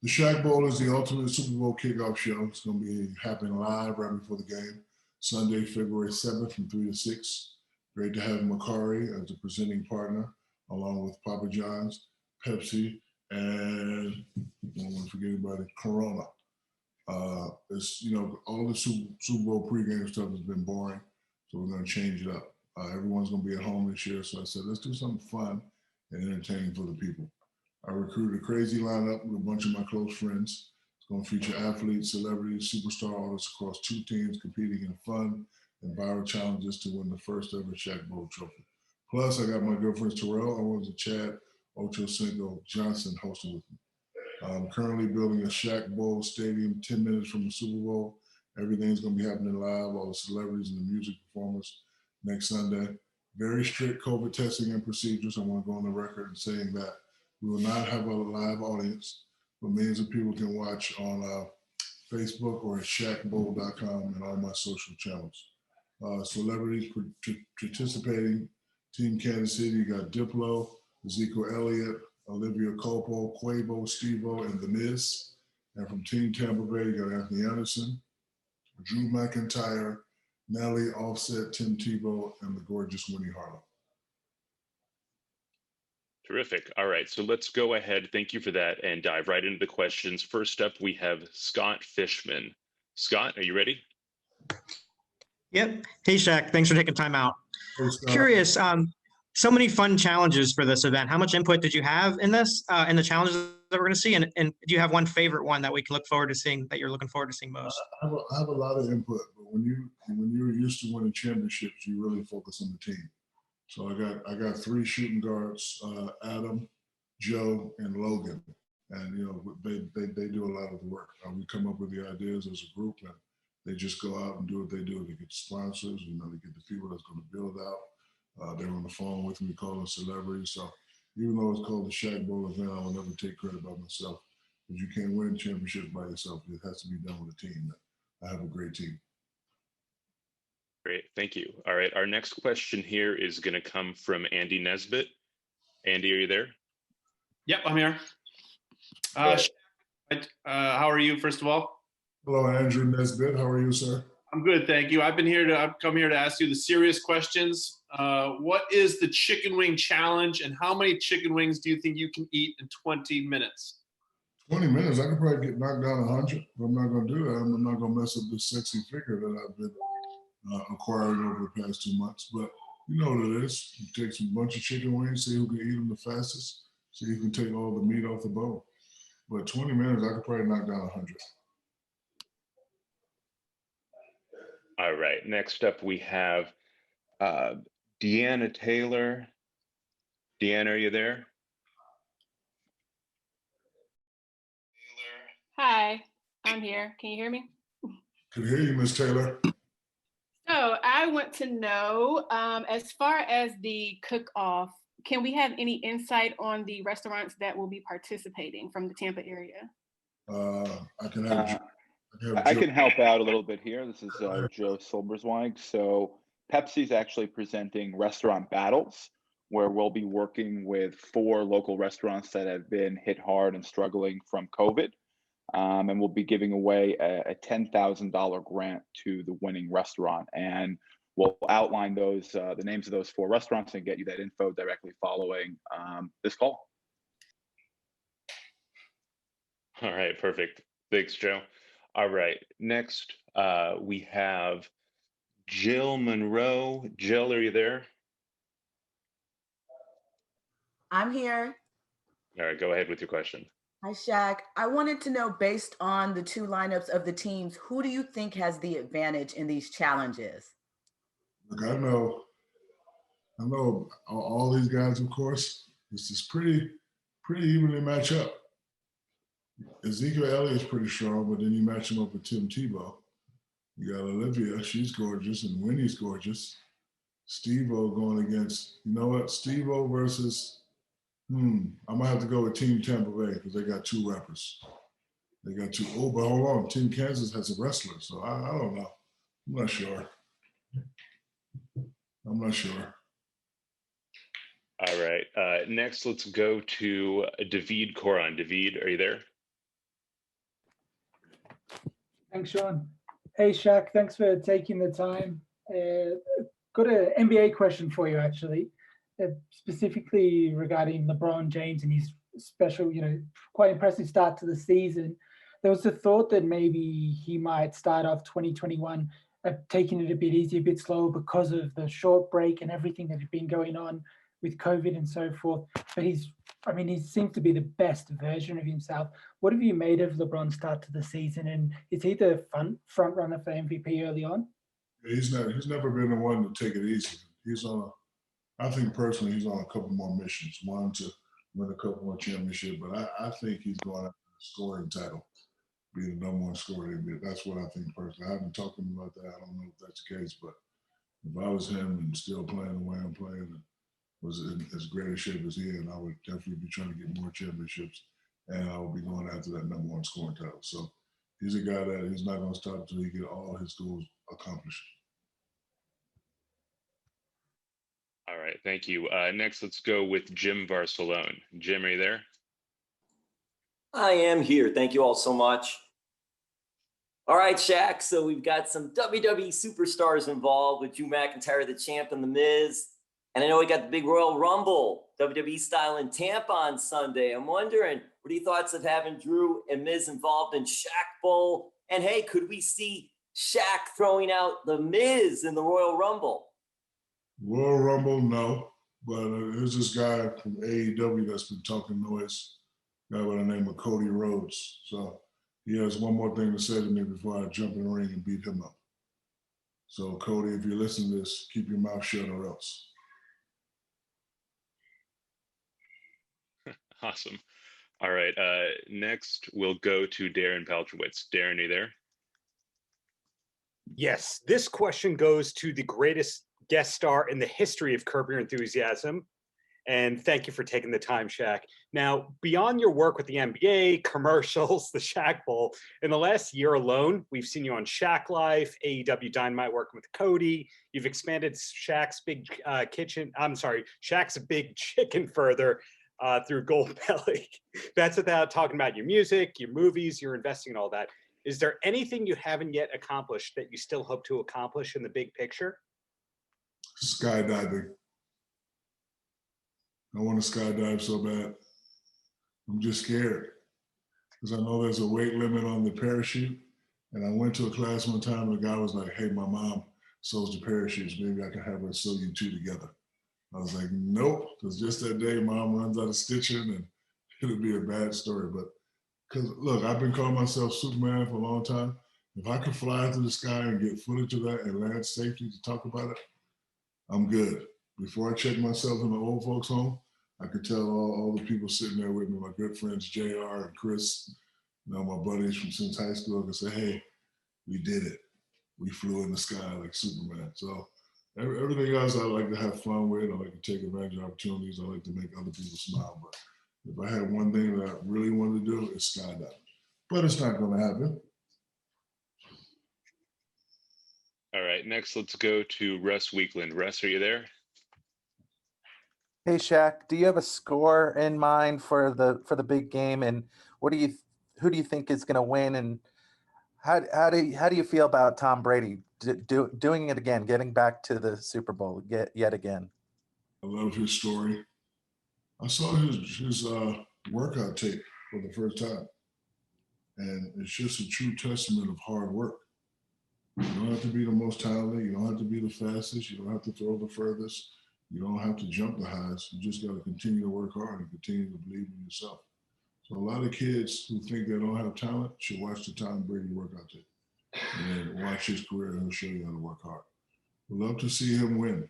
The SHAQ Bowl is the ultimate Super Bowl kickoff show. It's going to be happening live right before the game, Sunday, February 7th from 3 to 6. Great to have Mercari as the presenting partner, along with Papa John's, Pepsi, and I don't want to forget anybody, Corona. It's, you know, all the Super Bowl pregame stuff has been boring, so we're going to change it up. Everyone's going to be at home this year, so I said, let's do something fun and entertaining for the people. I recruited a crazy lineup with a bunch of my close friends. It's going to feature athletes, celebrities, superstar artists across 2 teams competing in fun and viral challenges to win the first ever SHAQ Bowl Trophy. Plus, I got my good friends Terrell Owens and Chad Ochocinco Johnson hosting with me. I'm currently building a SHAQ Bowl stadium 10 minutes from the Super Bowl. Everything's going to be happening live, all the celebrities and the music performers next Sunday. Very strict COVID testing and procedures. I want to go on the record and saying that we will not have a live audience, but millions of people can watch on Facebook or at SHAQbowl.com and all my social channels. Celebrities participating, Team Kansas City, you got Diplo, Ezekiel, Elliott, Olivia, Culpo, Quavo, Tebow, and The Miz. And from Team Tampa Bay, you got Anthony Anderson, Drew McIntyre, Nelly, Offset, Tim Tebow, and the gorgeous Winnie Harlow. Terrific. All right, so let's go ahead. Thank you for that, and dive right into the questions. First up, we have Scott Fishman. Scott, are you ready? Yep. Hey, Shaq. Thanks for taking time out. Hey, Scott. Curious, so many fun challenges for this event. How much input did you have in this, in the challenges that we're going to see? And do you have one favorite one that we can look forward to seeing, that you're looking forward to seeing most? I have a lot of input, but when you're used to winning championships, you really focus on the team. So I got 3 shooting guards, Adam, Joe, and Logan, and you know they do a lot of the work. We come up with the ideas as a group, and they just go out and do what they do. They get sponsors, you know, they get the people that's going to build out. They're on the phone with me, calling celebrities. So even though it's called the SHAQ Bowl event, I will never take credit by myself, because you can't win championships by yourself. It has to be done with a team. I have a great team. Great, thank you. All right, our next question here is going to come from Andy Nesbitt. Andy, are you there? Yep, I'm here. How are you, first of all? Hello, Andrew Nesbitt. How are you, sir? I'm good, thank you. I've come here to ask you the serious questions. What is the chicken wing challenge, and how many chicken wings do you think you can eat in 20 minutes? 20 minutes, I could probably get knocked down 100, but I'm not going to do that. I'm not going to mess up this sexy figure that I've been acquiring over the past 2 months. But you know what it is. You take some bunch of chicken wings, see who can eat them the fastest, see who can take all the meat off the bone. But 20 minutes, I could probably knock down 100. All right, next up we have Deanna Taylor. Deanna, are you there? Hi, I'm here. Can you hear me? Can hear you, Miss Taylor. So I want to know, as far as the cook-off, can we have any insight on the restaurants that will be participating from the Tampa area? I can help out a little bit here. This is Joe Silberzweig. So Pepsi's actually presenting Restaurant Battles, where we'll be working with 4 local restaurants that have been hit hard and struggling from COVID. And we'll be giving away a $10,000 grant to the winning restaurant. And we'll outline those, the names of those 4 restaurants, and get you that info directly following this call. All right, perfect. Thanks, Joe. All right, next we have Jill Monroe. Jill, are you there? I'm here. All right, go ahead with your question. Hi, Shaq. I wanted to know, based on the 2 lineups of the teams, who do you think has the advantage in these challenges? Look, I know all these guys, of course. This is pretty evenly match up. Ezekiel Elliott's pretty strong, but then you match him up with Tim Tebow. You got Olivia, she's gorgeous, and Winnie's gorgeous. Steve-O going against, you know what, Steve-O versus, I'm gonna have to go with Team Tampa Bay, because they got 2 rappers. They got 2, but hold on, Team Kansas has a wrestler, so I don't know. I'm not sure. All right, next let's go to David Coron. David, are you there? Thanks, Sean. Hey, Shaq, thanks for taking the time. Got an NBA question for you, actually, specifically regarding LeBron James and his special, quite impressive start to the season. There was a thought that maybe he might start off 2021 taking it a bit easy, a bit slower because of the short break and everything that had been going on with COVID and so forth. But he seems to be the best version of himself. What have you made of LeBron's start to the season? And is he the front runner for MVP early on? He's never been the one to take it easy. I think personally, he's on a couple more missions. One, to win a couple more championships, but I think he's going after the scoring title, be the #1 scorer. That's what I think personally. I haven't talked to him about that. I don't know if that's the case, but if I was him and still playing the way I'm playing and was in as great a shape as he is, I would definitely be trying to get more championships, and I would be going after that #1 scoring title. So he's a guy that he's not going to stop until he get all his goals accomplished. All right, thank you. Next, let's go with Jim Barcelone. Jim, are you there? I am here. Thank you all so much. All right, Shaq. So we've got some WWE superstars involved with Drew McIntyre, the champ, and The Miz. And I know we got the big Royal Rumble, WWE style in Tampa on Sunday. I'm wondering, what are your thoughts of having Drew and Miz involved in SHAQ Bowl? And hey, could we see Shaq throwing out The Miz in the Royal Rumble? Royal Rumble, no. But there's this guy from AEW that's been talking noise, a guy by the name of Cody Rhodes. So he has one more thing to say to me before I jump in the ring and beat him up. So Cody, if you listen to this, keep your mouth shut or else. Awesome. All right. Next, we'll go to Darren Paltrowitz. Darren, are you there? Yes. This question goes to the greatest guest star in the history of Curb Your Enthusiasm. And thank you for taking the time, Shaq. Now, beyond your work with the NBA, commercials, the SHAQ Bowl, in the last year alone, we've seen you on Shaq Life, AEW Dynamite working with Cody. You've expanded Shaq's Big Shaq's Big Chicken further through Gold Belly. That's without talking about your music, your movies, your investing and all that. Is there anything you haven't yet accomplished that you still hope to accomplish in the big picture? Skydiving. I want to skydive so bad. I'm just scared because I know there's a weight limit on the parachute. And I went to a class one time and the guy was like, hey, my mom sews the parachutes. Maybe I can have her sew you two together. I was like, nope, because just that day, mom runs out of stitching and it'll be a bad story. But because look, I've been calling myself Superman for a long time. If I could fly through the sky and get footage of that and land safely to talk about it, I'm good. Before I check myself in the old folks' home, I could tell all the people sitting there with me, my good friends, JR and Chris, my buddies from since high school, I could say, hey, we did it. We flew in the sky like Superman. So everything else I like to have fun with. I like to take advantage of opportunities. I like to make other people smile. But if I had one thing that I really wanted to do, it's skydiving. But it's not going to happen. All right, next let's go to Russ Weekland. Russ, are you there? Hey Shaq, do you have a score in mind for the big game, and who do you think is going to win, and how do you feel about Tom Brady doing it again, getting back to the Super Bowl yet again? I love his story. I saw his workout tape for the first time, and it's just a true testament of hard work. You don't have to be the most talented. You don't have to be the fastest. You don't have to throw the furthest. You don't have to jump the highest. You just got to continue to work hard and continue to believe in yourself. So a lot of kids who think they don't have talent should watch the Tom Brady workout tape and then watch his career, and he'll show you how to work hard. We'd love to see him win.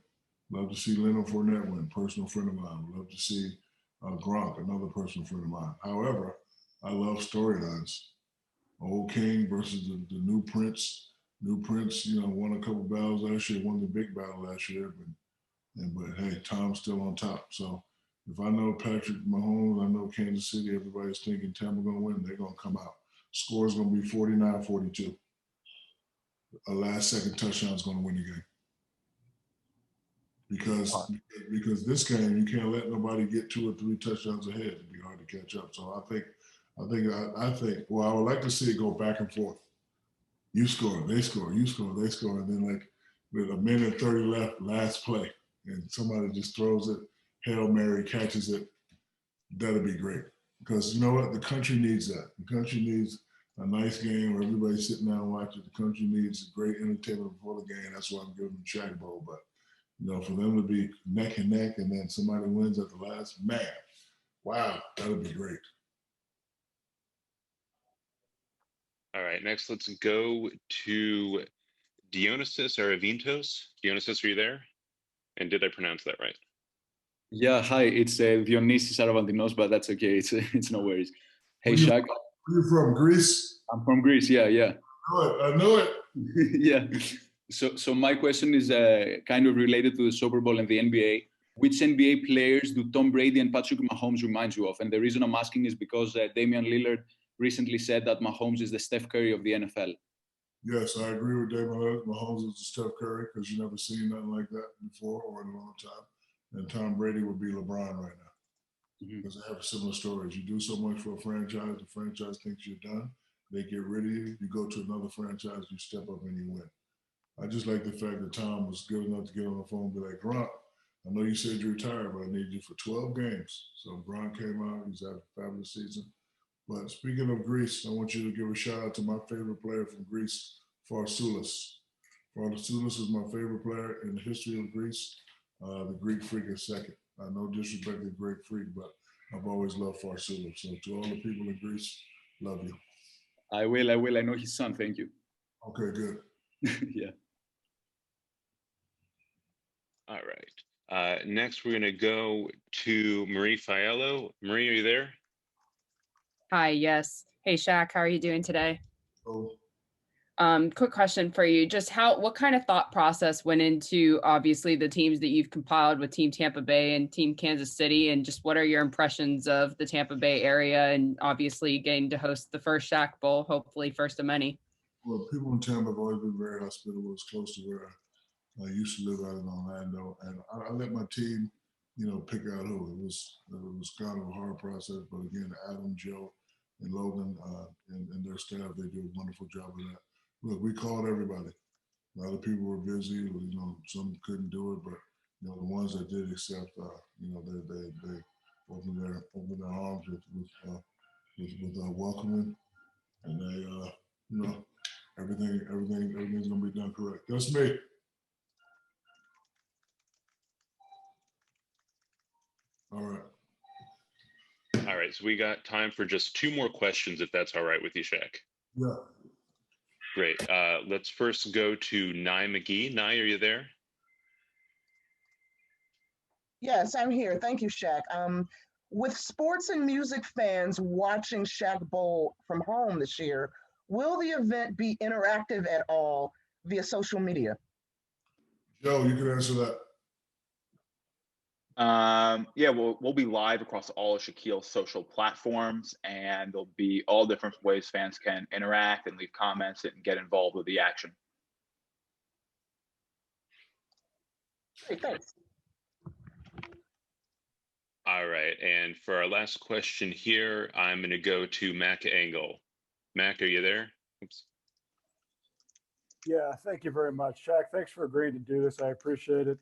Love to see Leonard Fournette win, personal friend of mine. We'd love to see Gronk, another personal friend of mine. However, I love storylines. Old King versus the new Prince. New Prince, won a couple battles last year, won the big battle last year, but hey, Tom's still on top. So if I know Patrick Mahomes, I know Kansas City, everybody's thinking Tampa going to win, they're going to come out. Score's going to be 49-42. A last-second touchdown is going to win the game. Because this game, you can't let nobody get 2 or 3 touchdowns ahead. It'd be hard to catch up. So I think, well, I would like to see it go back and forth. You score, they score, you score, they score, and then like with a minute 30 left, last play, and somebody just throws it, Hail Mary catches it. That'd be great. Because you know what? The country needs that. The country needs a nice game where everybody's sitting down watching. The country needs great entertainment before the game. That's why I'm giving them SHAQ Bowl. But, you know, for them to be neck and neck and then somebody wins at the last, man, wow, that would be great. All right, next let's go to Dionysus Aravintos. Dionysus, are you there? And did I pronounce that right? Yeah, hi, it's Dionysus Aravantinos, but that's okay. It's no worries. Hey, SHAQ. Where you from, Greece? I'm from Greece, yeah. I know it. Yeah. So my question is kind of related to the Super Bowl and the NBA. Which NBA players do Tom Brady and Patrick Mahomes remind you of? And the reason I'm asking is because Damian Lillard recently said that Mahomes is the Steph Curry of the NFL. Yes, I agree with Damian Lillard. Mahomes is the Steph Curry because you never seen nothing like that before or in a long time. And Tom Brady would be LeBron right now because they have similar stories. You do so much for a franchise, the franchise thinks you're done. They get rid of you. You go to another franchise, you step up and you win. I just like the fact that Tom was good enough to get on the phone and be like, Gronk, I know you said you retired, but I need you for 12 games. So Gronk came out. He's had a fabulous season. But speaking of Greece, I want you to give a shout out to my favorite player from Greece, Farsoulis. Farsoulis is my favorite player in the history of Greece. The Greek Freak is second. I no disrespect to the Greek Freak, but I've always loved Farsoulis. So to all the people in Greece, love you. I will. I know his son. Thank you. Okay, good. Yeah. All right. Next, we're going to go to Marie Fiallo. Marie, are you there? Hi, yes. Hey, SHAQ, how are you doing today? Oh. Quick question for you. Just what kind of thought process went into obviously the teams that you've compiled with Team Tampa Bay and Team Kansas City, and just what are your impressions of the Tampa Bay area and obviously getting to host the first SHAQ Bowl, hopefully first of many? Well, people in Tampa have always been very hospitable. It's close to where I used to live out in Orlando, and I let my team, you know, pick out who. It was kind of a hard process, but again, Adam, Joe, and Logan and their staff, they do a wonderful job of that. Look, we called everybody. A lot of people were busy. You know, some couldn't do it, but you know, the ones that did accept, you know, they opened their arms with welcoming, and they, you know, everything's gonna be done correct. That's me. All right. All right, so we got time for just 2 more questions, if that's all right with you, SHAQ. Yeah. Great. Let's first go to Nye McGee. Nye, are you there? Yes, I'm here. Thank you, SHAQ. With sports and music fans watching SHAQ Bowl from home this year, will the event be interactive at all via social media? Joe, you can answer that. Yeah, we'll be live across all of Shaquille's social platforms, and there'll be all different ways fans can interact and leave comments and get involved with the action. Great, thanks. All right, and for our last question here, I'm going to go to Mac Engel. Mac, are you there? Oops. Yeah, thank you very much, SHAQ. Thanks for agreeing to do this. I appreciate it.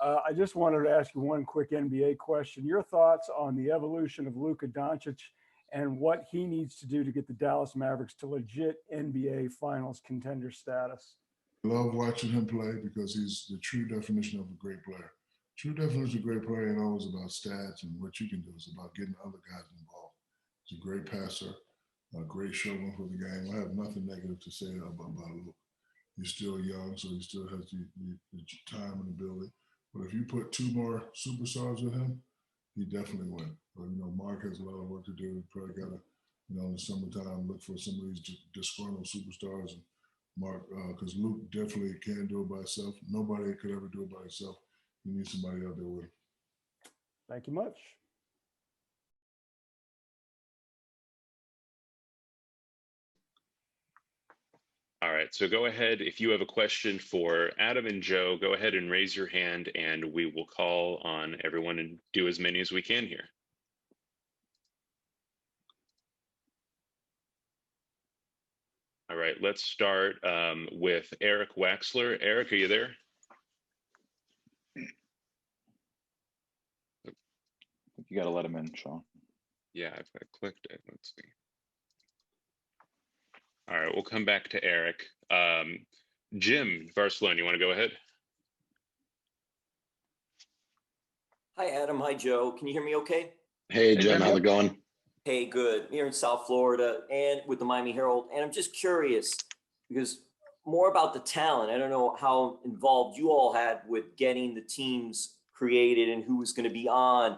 I just wanted to ask you one quick NBA question. Your thoughts on the evolution of Luka Doncic and what he needs to do to get the Dallas Mavericks to legit NBA Finals contender status? I love watching him play because he's the true definition of a great player. True definition of a great player ain't always about stats and what you can do. It's about getting other guys involved. He's a great passer, a great showman for the game. I have nothing negative to say about Luka. He's still young, so he still has the time and ability. But if you put 2 more superstars with him, he definitely win. But, you know, Mark has a lot of work to do. He probably got to, you know, in the summertime, look for some of these disgruntled superstars. And Mark, because Luke definitely can't do it by himself. Nobody could ever do it by himself. You need somebody out there with him. Thank you much. All right, so go ahead. If you have a question for Adam and Joe, go ahead and raise your hand and we will call on everyone and do as many as we can here. All right, let's start with Eric Waxler. Eric, are you there? You got to let him in, Sean. Yeah, I clicked it. Let's see. All right, we'll come back to Eric. Jim Barcelona, you want to go ahead? Hi, Adam. Hi, Joe. Can you hear me okay? Hey, Jim, how's it going? Hey, good. Here in South Florida and with the Miami Herald. And I'm just curious because more about the talent. I don't know how involved you all had with getting the teams created and who was going to be on.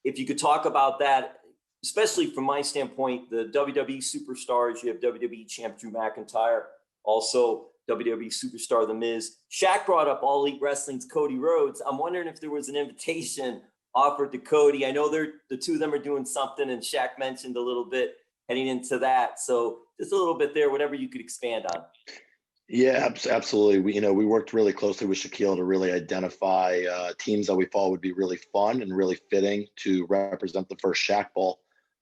If you could talk about that, especially from my standpoint, the WWE superstars, you have WWE champ Drew McIntyre, also WWE superstar The Miz. Shaq brought up All Elite Wrestling's Cody Rhodes. I'm wondering if there was an invitation offered to Cody. I know the two of them are doing something, and Shaq mentioned a little bit heading into that. So just a little bit there, whatever you could expand on. Yeah, absolutely. We worked really closely with Shaquille to really identify teams that we thought would be really fun and really fitting to represent the first SHAQ Bowl.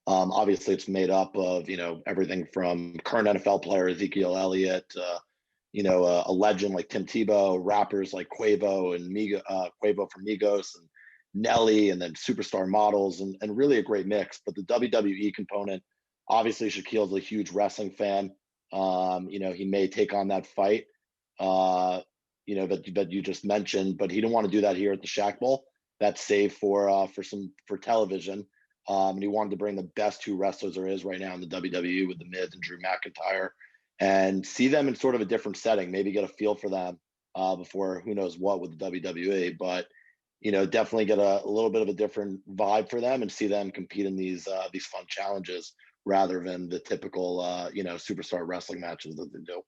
Obviously, it's made up of everything from current NFL player Ezekiel, Elliott, a legend like Tim Tebow, rappers like Quavo and Quavo from Migos, and Nelly, and then superstar models, and really a great mix. But the WWE component, obviously, Shaquille's a huge wrestling fan. He may take on that fight, that you just mentioned, but he didn't want to do that here at the SHAQ Bowl. That's saved for television. And he wanted to bring the best two wrestlers there is right now in the WWE with The Miz and Drew McIntyre, and see them in sort of a different setting, maybe get a feel for them before who knows what with the WWE. But definitely get a little bit of a different vibe for them and see them compete in these fun challenges rather than the typical superstar wrestling matches that they do.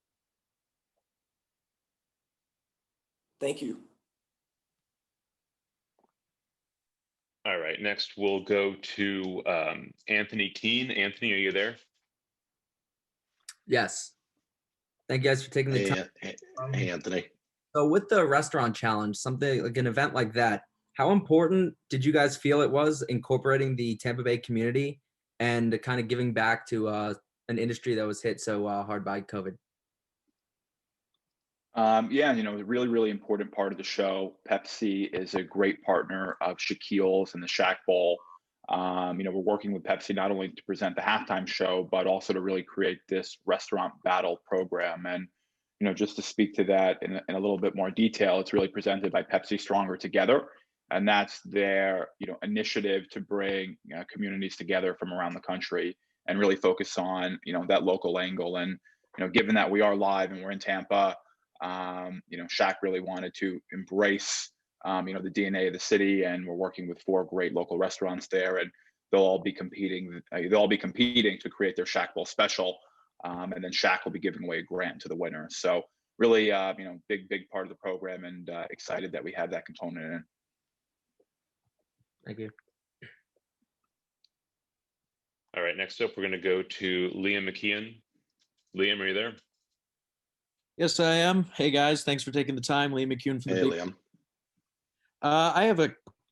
Thank you. All right, next we'll go to Anthony Keene. Anthony, are you there? Yes. Thank you guys for taking the time. Hey, Anthony. So with the restaurant challenge, something like an event like that, how important did you guys feel it was incorporating the Tampa Bay community and kind of giving back to an industry that was hit so hard by COVID? Really, really important part of the show. Pepsi is a great partner of Shaquille's and the SHAQ Bowl. We're working with Pepsi not only to present the halftime show, but also to really create this restaurant battle program. And, just to speak to that in a little bit more detail, it's really presented by Pepsi Stronger Together. And that's their, initiative to bring communities together from around the country and really focus on, that local angle. And, given that we are live and we're in Tampa, SHAQ really wanted to embrace, the DNA of the city, and we're working with 4 great local restaurants there, and they'll all be competing to create their SHAQ Bowl special, and then SHAQ will be giving away a grant to the winner. So really, big part of the program, and excited that we have that component in. Thank you. All right, next up, we're going to go to Liam McKeon. Liam, are you there? Yes, I am. Hey, guys. Thanks for taking the time. Liam McCune from the Liam. I have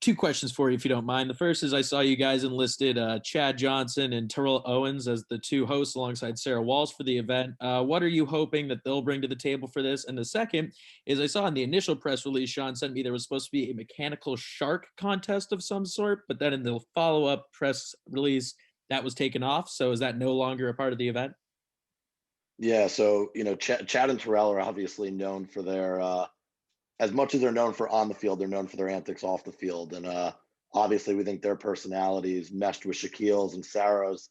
2 questions for you, if you don't mind. The first is I saw you guys enlisted Chad Johnson and Terrell Owens as the 2 hosts alongside Sarah Walsh for the event. What are you hoping that they'll bring to the table for this? And the second is I saw in the initial press release, Sean sent me, there was supposed to be a mechanical shark contest of some sort, but then in the follow-up press release, that was taken off. So is that no longer a part of the event? Yeah, so Chad and Terrell are obviously known for their, as much as they're known for on the field, they're known for their antics off the field, and obviously we think their personalities meshed with Shaquille's and Sarah's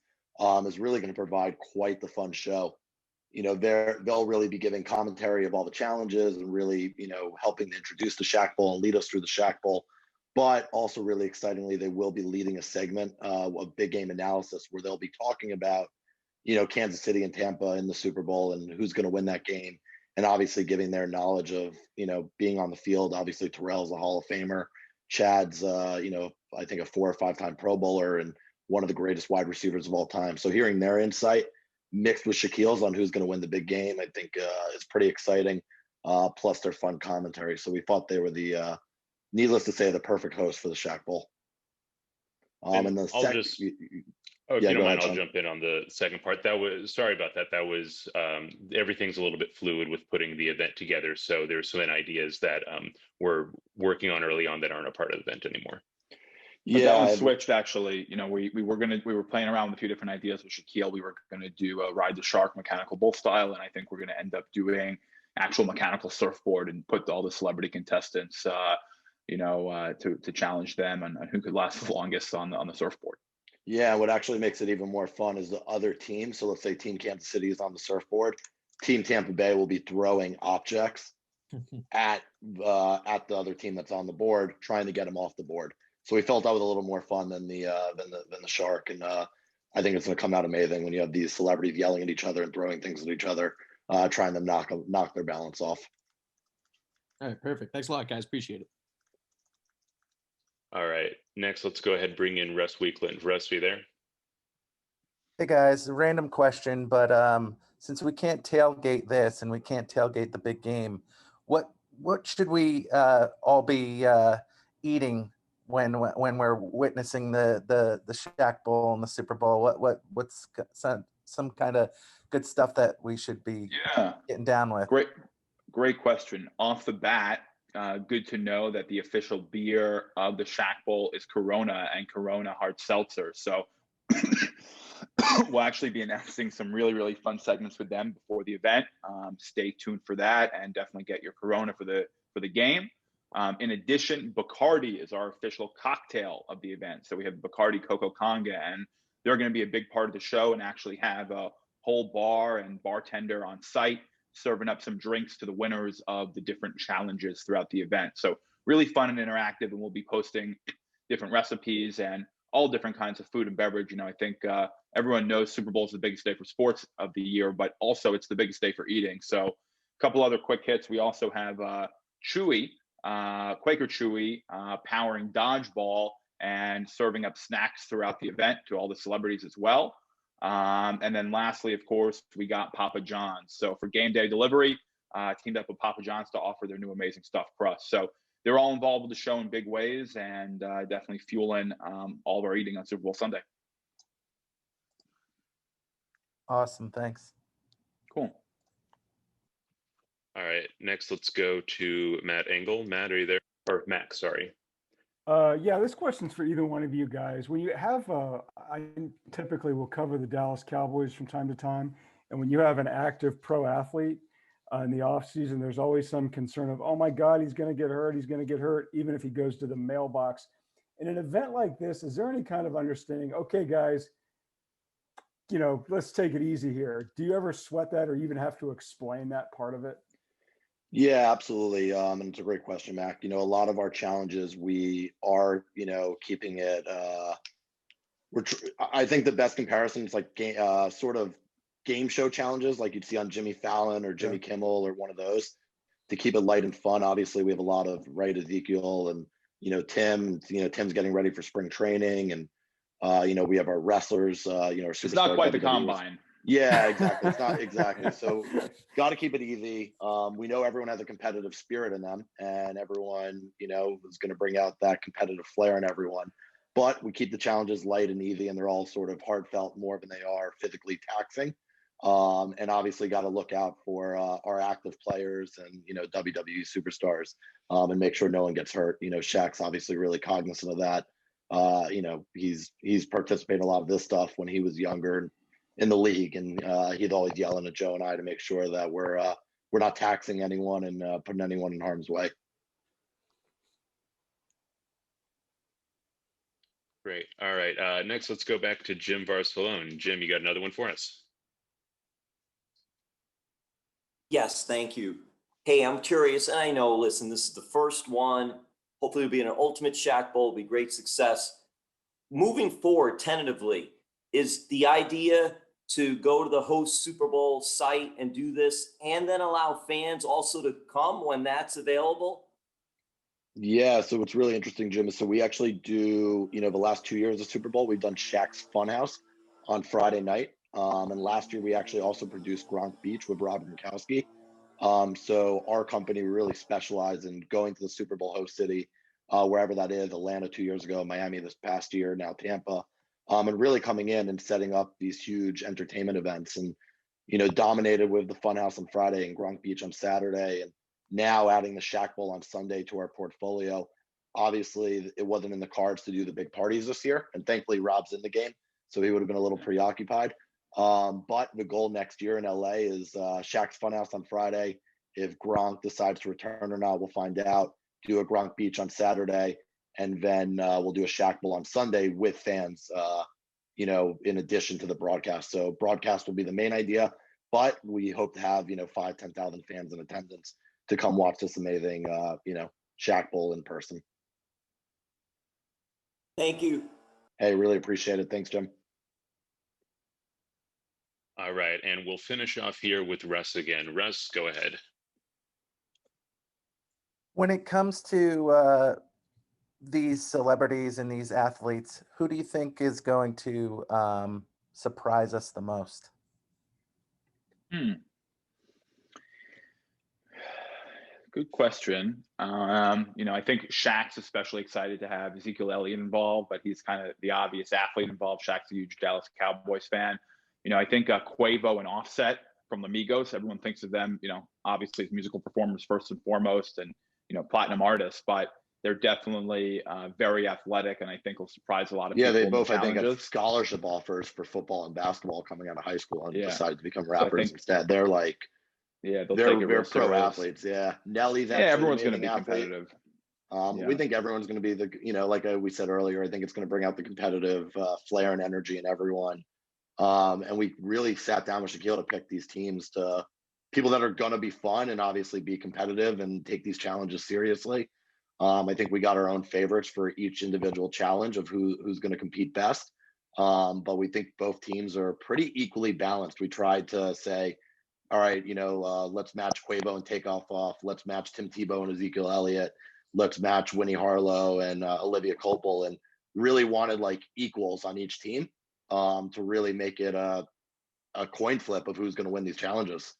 is really going to provide quite the fun show. They'll really be giving commentary of all the challenges and really helping to introduce the SHAQ Bowl and lead us through the SHAQ Bowl. But also really excitingly, they will be leading a segment of big game analysis where they'll be talking about Kansas City and Tampa in the Super Bowl and who's going to win that game. And obviously giving their knowledge of, being on the field. Obviously Terrell's a Hall of Famer. Chad's, I think a 4 or 5-time Pro Bowler and one of the greatest wide receivers of all time. So hearing their insight mixed with Shaquille's on who's going to win the big game, I think is pretty exciting. Plus their fun commentary. So we thought they were the, needless to say, the perfect host for the SHAQ Bowl. And the Oh, if Yeah, you don't go mind, ahead, I'll Sean. jump in on the second part. That was, sorry about that. That was, everything's a little bit fluid with putting the event together. So there's some ideas that we're working on early on that aren't a part of the event anymore. But that one Yeah, switched actually. You know, we were playing around with a few different ideas with Shaquille. We were going to do a ride the shark mechanical bull style, and I think we're going to end up doing actual mechanical surfboard and put all the celebrity contestants, to challenge them on who could last the longest on the surfboard. Yeah, what actually makes it even more fun is the other team. So let's say Team Kansas City is on the surfboard. Team Tampa Bay will be throwing objects at the other team that's on the board, trying to get them off the board. So we felt that was a little more fun than the shark, and I think it's going to come out amazing when you have these celebrities yelling at each other and throwing things at each other, trying to knock their balance off. All right, perfect. Thanks a lot, guys. Appreciate it. All right, next, let's go ahead and bring in Russ Weekland. Russ, are you there? Hey guys, a random question, but since we can't tailgate this and we can't tailgate the big game, what should we all be eating when we're witnessing the SHAQ Bowl and the Super Bowl? What's some kind of good stuff that we should be getting down with? Great question. Off the bat, good to know that the official beer of the SHAQ Bowl is Corona and Corona Hard Seltzer. So we'll actually be announcing some really, really fun segments with them before the event. Stay tuned for that, and definitely get your Corona for the game. In addition, Bacardi is our official cocktail of the event. So we have Bacardi Coco Conga, and they're going to be a big part of the show and actually have a whole bar and bartender on site serving up some drinks to the winners of the different challenges throughout the event. So really fun and interactive, and we'll be posting different recipes and all different kinds of food and beverage. You know, I think everyone knows Super Bowl is the biggest day for sports of the year, but also it's the biggest day for eating. So a couple other quick hits. We also have Chewy, Quaker Chewy, powering dodgeball and serving up snacks throughout the event to all the celebrities as well. And then lastly, of course, we got Papa John's. So for game day delivery, teamed up with Papa John's to offer their new amazing stuffed crust. So they're all involved with the show in big ways, and definitely fueling all of our eating on Super Bowl Sunday. Awesome. Thanks. Cool. All right, next, let's go to Matt Engel. Matt, are you there? Or Max, sorry. Yeah, this question's for either one of you guys. When you have, I typically will cover the Dallas Cowboys from time to time, and when you have an active pro athlete in the offseason, there's always some concern of, oh my God, he's going to get hurt. He's going to get hurt, even if he goes to the mailbox. In an event like this, is there any kind of understanding? Okay, guys, let's take it easy here. Do you ever sweat that, or even have to explain that part of it? Yeah, absolutely. And it's a great question, Mac. A lot of our challenges, we are, keeping it. I think the best comparison is like sort of game show challenges, like you'd see on Jimmy Fallon or Jimmy Kimmel or one of those, to keep it light and fun. Obviously, we have a lot of Ezekiel and Tim. Tim's getting ready for spring training, and we have our wrestlers. Our it's not quite the combine. Yeah, exactly. It's not exactly. So got to keep it easy. We know everyone has a competitive spirit in them, and everyone, is going to bring out that competitive flair in everyone. But we keep the challenges light and easy, and they're all sort of heartfelt more than they are physically taxing. And obviously got to look out for our active players and, WWE superstars, and make sure no one gets hurt. Shaq's obviously really cognizant of that. He's participated in a lot of this stuff when he was younger in the league, and he'd always yelling at Joe and I to make sure that we're not taxing anyone and putting anyone in harm's way. Great. All right. Next, let's go back to Jim Barcelone. Jim, you got another one for us? Yes, thank you. Hey, I'm curious, and I know, listen, this is the first one. Hopefully it'll be an ultimate SHAQ Bowl, it'll be great success. Moving forward, tentatively, is the idea to go to the host Super Bowl site and do this, and then allow fans also to come when that's available? Yeah, so what's really interesting, Jim, is so we actually do, the last 2 years of Super Bowl, we've done Shaq's Funhouse on Friday night. And last year we actually also produced Gronk Beach with Rob Gronkowski. So our company really specializes in going to the Super Bowl host city, wherever that is, Atlanta 2 years ago, Miami this past year, now Tampa. and really coming in and setting up these huge entertainment events, and dominated with the Funhouse on Friday and Gronk Beach on Saturday, and now adding the SHAQ Bowl on Sunday to our portfolio. Obviously, it wasn't in the cards to do the big parties this year, and thankfully Rob's in the game, so he would have been a little preoccupied. But the goal next year in LA is Shaq's Funhouse on Friday. If Gronk decides to return or not, we'll find out. Do a Gronk Beach on Saturday, and then we'll do a SHAQ Bowl on Sunday with fans, in addition to the broadcast. So broadcast will be the main idea, but we hope to have 5,000, 10,000 fans in attendance to come watch this amazing SHAQ Bowl in person. Thank you. Hey, really appreciate it. Thanks, Jim. All right, and we'll finish off here with Russ again. Russ, go ahead. When it comes to these celebrities and these athletes, who do you think is going to surprise us the most? Good question. I think Shaq's especially excited to have Ezekiel Elliott involved, but he's kind of the obvious athlete involved. Shaq's a huge Dallas Cowboys fan. I think Quavo and Offset from the Migos, everyone thinks of them, obviously as musical performers first and foremost, and, platinum artists, but they're definitely very athletic, and I think will surprise a lot of people. Yeah, they both, I think, have scholarship offers for football and basketball coming out of high school and decided to become rappers instead. They're like, they're pro athletes. Yeah, Nelly's actually everyone's going to be athlete. competitive. We think everyone's going to be like we said earlier, I think it's going to bring out the competitive flair and energy in everyone. And we really sat down with Shaquille to pick these teams to people that are going to be fun and obviously be competitive and take these challenges seriously. I think we got our own favorites for each individual challenge of who's going to compete best. But we think both teams are pretty equally balanced. We tried to say, all right, let's match Quavo and Takeoff off. Let's match Tim Tebow and Ezekiel Elliott. Let's match Winnie Harlow and Olivia Culpo, and really wanted like equals on each team to really make it a coin flip of who's going to win these challenges.